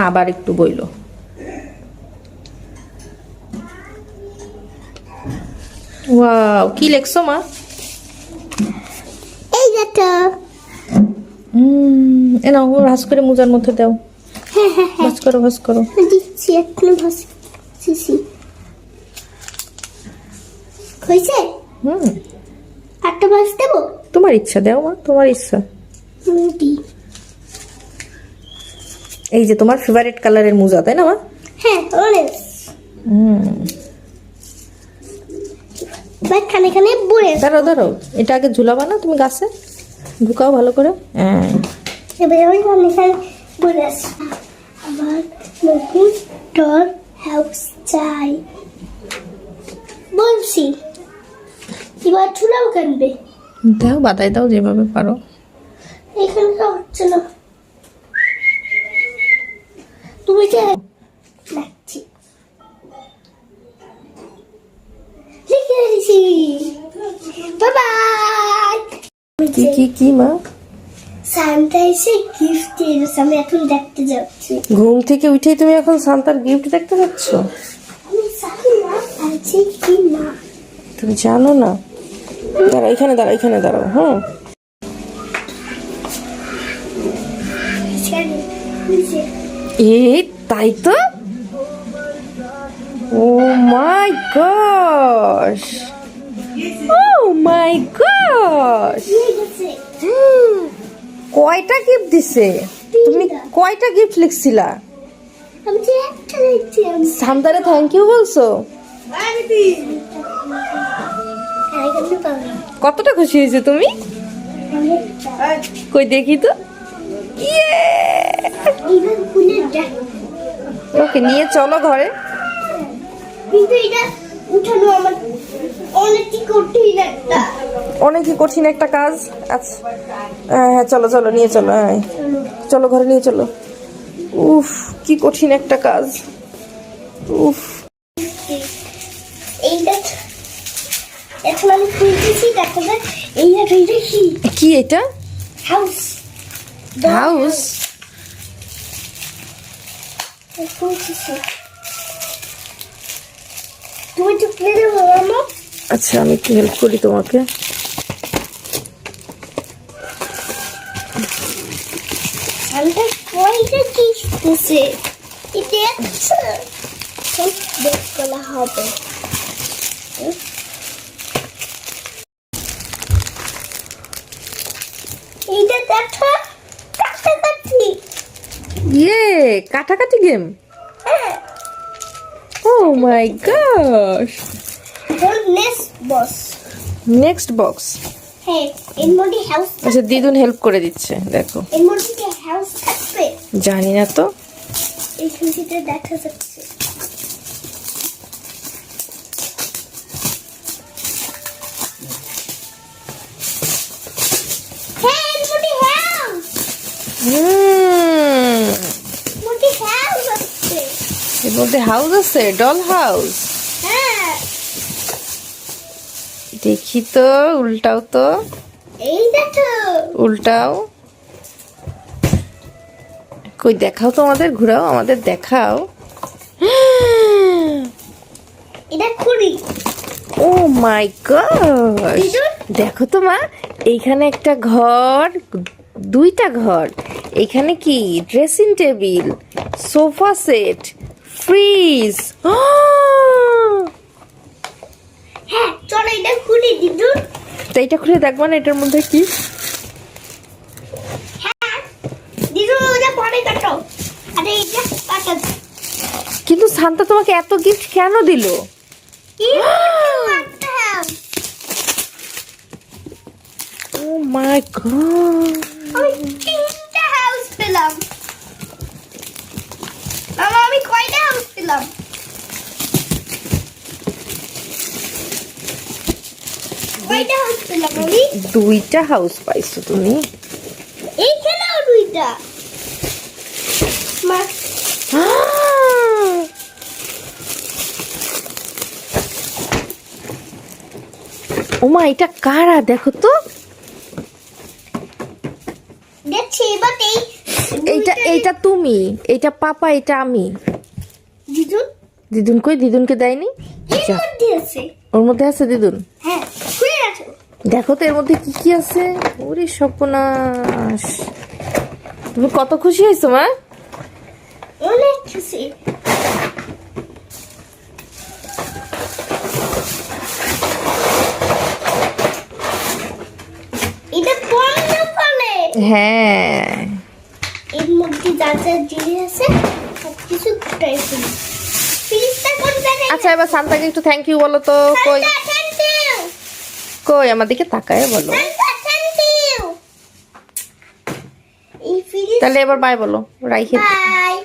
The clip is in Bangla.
আবার একটু বইলো। ওয়াও, কি লেখছো মা? এই দেখো। নাও ভাঁজ করে মোজার মধ্যে দাও। ভাঁজ করো, ভাঁজ করো। দিচ্ছি, এক্ষুনি ভাসছি। হয়েছে? একটা ভাস দেবো? তোমার ইচ্ছা, দাও মা, তোমার ইচ্ছা। এই যে তোমার ফেভারিট কালারের মোজা, তাই না মা? হ্যাঁ, অরেঞ্জ। খানে খানে বলে দাঁড়াও, এটা আগে ঝুলাবা না তুমি গাছে? ঢুকাও ভালো করে। এবার আমি খানে খানে বলে আসি। আমার নতুন ডল হাউস চাই বলছি। এবার ঝুলাও কানবে। দাও, বাতাই দাও যেভাবে পারো। এখানে তো হচ্ছে না। তুমি যে লাগছি লিখে দিছি। বাই। কি মা? সান্তা এসে গিফট দিয়েছে, আমি এখন দেখতে যাচ্ছি। ঘুম থেকে উঠেই তুমি এখন সান্তার গিফট দেখতে যাচ্ছ? আমি জানি না আছে কি না। তুমি জানো না? দাঁড়াও, এখানে দাঁড়াও। হ্যাঁ, এই তাই তো। ও মাই গশ, কয়টা গিফট দিছে? তুমি কয়টা গিফট লিখছিলা? আমি যে একটা দেখছি। সান্তারে থ্যাংক ইউ বলছো? কতটা খুশি হয়েছে তুমি? কই দেখি তো। ওকে নিয়ে চলো ঘরে। কিন্তু এটা উঠানো আমার অনেকই কঠিন একটা কাজ। আচ্ছা হ্যাঁ, চলো নিয়ে চলো। হ্যাঁ চলো, ঘরে নিয়ে চলো। উফ, কি কঠিন একটা কাজ। উফ, এইটা এখন আমি খুলতেছি। দেখো এইটা কি এটা? হাউস। তুমি একটু খুলে দেবো মামা? আচ্ছা, আমি একটু হেল্প করি তোমাকে। আমরা কয়টা কি দিছে এটা বেক করা হবে। এইটা দেখো, কাটাকাটি। কাটাকাটি গেম। হ্যাঁ। ও মাই গশ। Next box. হ্যাঁ, এর মধ্যে হাউস। আচ্ছা, দিদুন হেল্প করে দিচ্ছে, দেখো। এর মধ্যে কি হাউস থাকবে? জানি না তো। এই খুশিতে দেখা যাচ্ছে। হ্যাঁ, এর মধ্যে হাউস। এর মধ্যে হাউস আছে, ডল হাউস। হ্যাঁ, দেখি তো, উল্টাও তো। এই দেখো। উল্টাও। কই দেখাও তো, আমাদের ঘুরাও, আমাদের দেখাও। এটা খুলি। ও মাই গড, দেখো তো মা, এইখানে একটা ঘর, দুইটা ঘর। এইখানে কি dressing table, sofa set, fridge. হ্যাঁ, চলো এটা খুলি দিদু। তো এইটা খুলে দেখবো না এটার মধ্যে কি। হ্যাঁ দিদু, ওটা পরে কাটো। আরে এটা কাটো। কিন্তু সান্তা তোমাকে এত গিফট কেন দিল? ও মাই গড, আমি তিনটা হাউস পেলাম। মামা, আমি কয়টা হাউস পেলাম? কয়টা হাউস পেলাম আমি? দুইটা হাউস পাইছো তুমি। এইখানেও দুইটা। মা, ওমা, এটা কারা দেখো তো। দেখছি এবার এই এইটা তুমি, এইটা পাপা, এটা আমি। দিদুন দিদুন কই? দিদুনকে দেয়নি? এর যা, মধ্যে আছে। ওর মধ্যে আছে দিদুন। হ্যাঁ, খুলে রাখো। দেখো তো এর মধ্যে কি কি আছে। ওরে সর্বনাশ, তুমি কত খুশি হয়েছো মা? অনেক খুশি। এটা পণ্য ফলে। হ্যাঁ, এর মধ্যে যা যা জিনিস আছে সব কিছু গোটাই ফেলি। ফ্রিজটা কোন জায়গায়? আচ্ছা এবার সান্তাকে একটু থ্যাংক ইউ বলো তো। কই থ্যাংক ইউ। কই আমার দিকে তাকায় বলো। Thank you. এই ফ্রিজ তাহলে এবার বাই বলো, রাইখে। বাই।